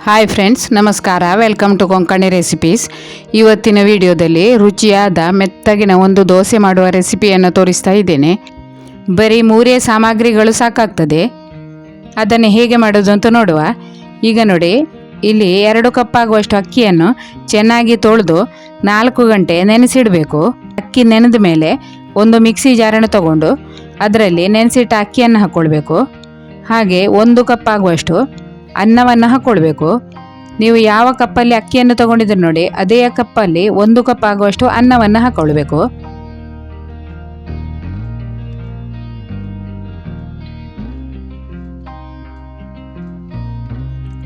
Hi friends, ನಮಸ್ಕಾರ. Welcome to Konkani recipes. ಇವತ್ತಿನ ವಿಡಿಯೋದಲ್ಲಿ ರುಚಿಯಾದ ಮೆತ್ತಗಿನ ಒಂದು ದೋಸೆ ಮಾಡುವ ರೆಸಿಪಿಯನ್ನು ತೋರಿಸ್ತಾ ಇದ್ದೇನೆ. ಬರೀ 3 ಸಾಮಗ್ರಿಗಳು ಸಾಕಾಗ್ತದೆ. ಅದನ್ನು ಹೇಗೆ ಮಾಡೋದು ಅಂತ ನೋಡುವ. ಈಗ ನೋಡಿ, ಇಲ್ಲಿ 2 ಕಪ್ ಆಗುವಷ್ಟು ಅಕ್ಕಿಯನ್ನು ಚೆನ್ನಾಗಿ ತೊಳೆದು 4 ಗಂಟೆ ನೆನೆಸಿಡಬೇಕು. ಅಕ್ಕಿ ನೆನೆದ ಮೇಲೆ ಒಂದು ಮಿಕ್ಸಿ ಜಾರನ್ನು ತಗೊಂಡು ಅದರಲ್ಲಿ ನೆನೆಸಿಟ್ಟ ಅಕ್ಕಿಯನ್ನು ಹಾಕ್ಕೊಳ್ಬೇಕು. ಹಾಗೆ 1 ಕಪ್ ಆಗುವಷ್ಟು ಅನ್ನವನ್ನು ಹಾಕ್ಕೊಳ್ಬೇಕು. ನೀವು ಯಾವ ಕಪ್ಪಲ್ಲಿ ಅಕ್ಕಿಯನ್ನು ತಗೊಂಡಿದ್ದೀರಿ ನೋಡಿ, ಅದೇ ಕಪ್ಪಲ್ಲಿ 1 ಕಪ್ ಆಗುವಷ್ಟು ಅನ್ನವನ್ನು ಹಾಕ್ಕೊಳ್ಬೇಕು.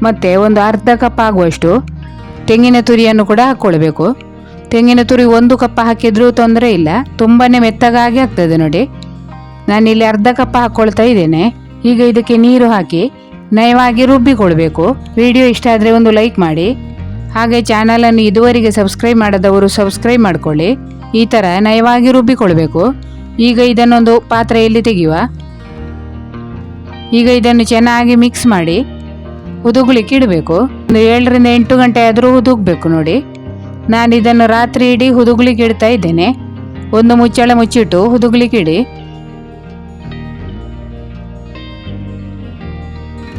ಮತ್ತು ಒಂದು ಅರ್ಧ ಕಪ್ ಆಗುವಷ್ಟು ತೆಂಗಿನ ತುರಿಯನ್ನು ಕೂಡ ಹಾಕ್ಕೊಳ್ಬೇಕು. ತೆಂಗಿನ ತುರಿ 1 ಕಪ್ ಹಾಕಿದ್ರೂ ತೊಂದರೆ ಇಲ್ಲ, ತುಂಬಾ ಮೆತ್ತಗಾಗಿ ಆಗ್ತದೆ ನೋಡಿ. ನಾನಿಲ್ಲಿ ಅರ್ಧ ಕಪ್ ಹಾಕ್ಕೊಳ್ತಾ ಇದ್ದೇನೆ. ಈಗ ಇದಕ್ಕೆ ನೀರು ಹಾಕಿ ನಯವಾಗಿ ರುಬ್ಬಿಕೊಳ್ಬೇಕು. ವಿಡಿಯೋ ಇಷ್ಟ ಆದರೆ ಒಂದು ಲೈಕ್ ಮಾಡಿ. ಹಾಗೆ ಚಾನಲನ್ನು ಇದುವರೆಗೆ ಸಬ್ಸ್ಕ್ರೈಬ್ ಮಾಡದವರು ಸಬ್ಸ್ಕ್ರೈಬ್ ಮಾಡ್ಕೊಳ್ಳಿ. ಈ ಥರ ನಯವಾಗಿ ರುಬ್ಬಿಕೊಳ್ಬೇಕು. ಈಗ ಇದನ್ನೊಂದು ಪಾತ್ರೆಯಲ್ಲಿ ತೆಗೆಯುವ. ಈಗ ಇದನ್ನು ಚೆನ್ನಾಗಿ ಮಿಕ್ಸ್ ಮಾಡಿ ಹುದುಗ್ಲಿಕ್ಕೆ ಇಡಬೇಕು. ಒಂದು 7 ರಿಂದ 8 ಗಂಟೆ ಆದರೂ ಹುದುಗಬೇಕು ನೋಡಿ. ನಾನು ಇದನ್ನು ರಾತ್ರಿ ಇಡೀ ಹುದುಗ್ಲಿಕ್ಕೆ ಇಡ್ತಾ ಇದ್ದೇನೆ. ಒಂದು ಮುಚ್ಚಳ ಮುಚ್ಚಿಟ್ಟು ಹುದುಗ್ಲಿಕ್ಕೆ ಇಡಿ.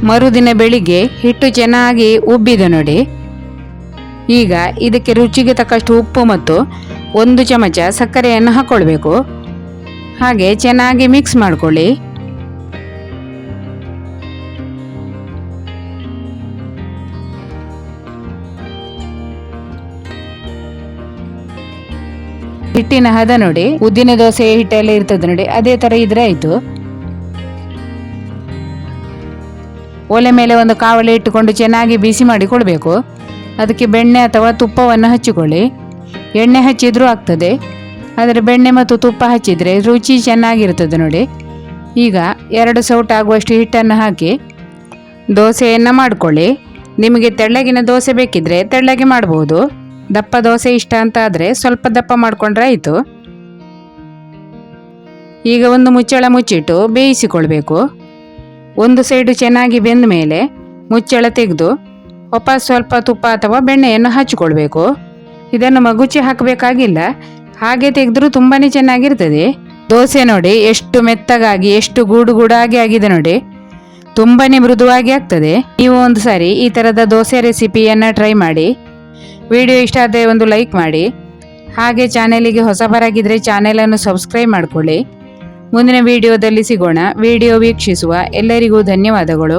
ಮರುದಿನ ಬೆಳಿಗ್ಗೆ ಹಿಟ್ಟು ಚೆನ್ನಾಗಿ ಉಬ್ಬಿದೆ ನೋಡಿ. ಈಗ ಇದಕ್ಕೆ ರುಚಿಗೆ ತಕ್ಕಷ್ಟು ಉಪ್ಪು ಮತ್ತು 1 ಚಮಚ ಸಕ್ಕರೆಯನ್ನು ಹಾಕ್ಕೊಳ್ಬೇಕು. ಹಾಗೆ ಚೆನ್ನಾಗಿ ಮಿಕ್ಸ್ ಮಾಡ್ಕೊಳ್ಳಿ. ಹಿಟ್ಟಿನ ಹದ ನೋಡಿ, ಉದ್ದಿನ ದೋಸೆ ಹಿಟ್ಟೆಲ್ಲ ಇರ್ತದೆ ನೋಡಿ, ಅದೇ ಥರ ಇದ್ರೆ ಆಯಿತು. ಒಲೆ ಮೇಲೆ ಒಂದು ಕಾವಲಿ ಇಟ್ಟುಕೊಂಡು ಚೆನ್ನಾಗಿ ಬಿಸಿ ಮಾಡಿ ಕೊಡಬೇಕು. ಅದಕ್ಕೆ ಬೆಣ್ಣೆ ಅಥವಾ ತುಪ್ಪವನ್ನು ಹಚ್ಚಿಕೊಳ್ಳಿ. ಎಣ್ಣೆ ಹಚ್ಚಿದ್ರೂ ಆಗ್ತದೆ, ಆದರೆ ಬೆಣ್ಣೆ ಮತ್ತು ತುಪ್ಪ ಹಚ್ಚಿದರೆ ರುಚಿ ಚೆನ್ನಾಗಿರ್ತದೆ ನೋಡಿ. ಈಗ 2 ಸೌಟ್ ಆಗುವಷ್ಟು ಹಿಟ್ಟನ್ನು ಹಾಕಿ ದೋಸೆಯನ್ನು ಮಾಡಿಕೊಳ್ಳಿ. ನಿಮಗೆ ತೆಳ್ಳಗಿನ ದೋಸೆ ಬೇಕಿದ್ರೆ ತೆಳ್ಳಗೆ ಮಾಡ್ಬೋದು. ದಪ್ಪ ದೋಸೆ ಇಷ್ಟ ಅಂತ ಆದರೆ ಸ್ವಲ್ಪ ದಪ್ಪ ಮಾಡಿಕೊಂಡ್ರೆ ಆಯಿತು. ಈಗ ಒಂದು ಮುಚ್ಚಳ ಮುಚ್ಚಿಟ್ಟು ಬೇಯಿಸಿಕೊಳ್ಬೇಕು. ಒಂದು ಸೈಡು ಚೆನ್ನಾಗಿ ಬೆಂದ ಮೇಲೆ ಮುಚ್ಚಳ ತೆಗೆದು ವಾಪಸ್ ಸ್ವಲ್ಪ ತುಪ್ಪ ಅಥವಾ ಬೆಣ್ಣೆಯನ್ನು ಹಚ್ಚಿಕೊಳ್ಬೇಕು. ಇದನ್ನು ಮಗುಚಿ ಹಾಕಬೇಕಾಗಿಲ್ಲ, ಹಾಗೆ ತೆಗೆದ್ರೂ ತುಂಬಾ ಚೆನ್ನಾಗಿರ್ತದೆ. ದೋಸೆ ನೋಡಿ ಎಷ್ಟು ಮೆತ್ತಗಾಗಿ, ಎಷ್ಟು ಗೂಡು ಗೂಡಾಗಿ ಆಗಿದೆ ನೋಡಿ, ತುಂಬಾ ಮೃದುವಾಗಿ ಆಗ್ತದೆ. ನೀವು ಒಂದು ಸಾರಿ ಈ ಥರದ ದೋಸೆ ರೆಸಿಪಿಯನ್ನು ಟ್ರೈ ಮಾಡಿ. ವಿಡಿಯೋ ಇಷ್ಟ ಆದರೆ ಒಂದು ಲೈಕ್ ಮಾಡಿ. ಹಾಗೆ ಚಾನೆಲಿಗೆ ಹೊಸಬರಾಗಿದ್ದರೆ ಚಾನೆಲನ್ನು ಸಬ್ಸ್ಕ್ರೈಬ್ ಮಾಡಿಕೊಳ್ಳಿ. ಮುಂದಿನ ವಿಡಿಯೋದಲ್ಲಿ ಸಿಗೋಣ. ವಿಡಿಯೋ ವೀಕ್ಷಿಸುವ ಎಲ್ಲರಿಗೂ ಧನ್ಯವಾದಗಳು.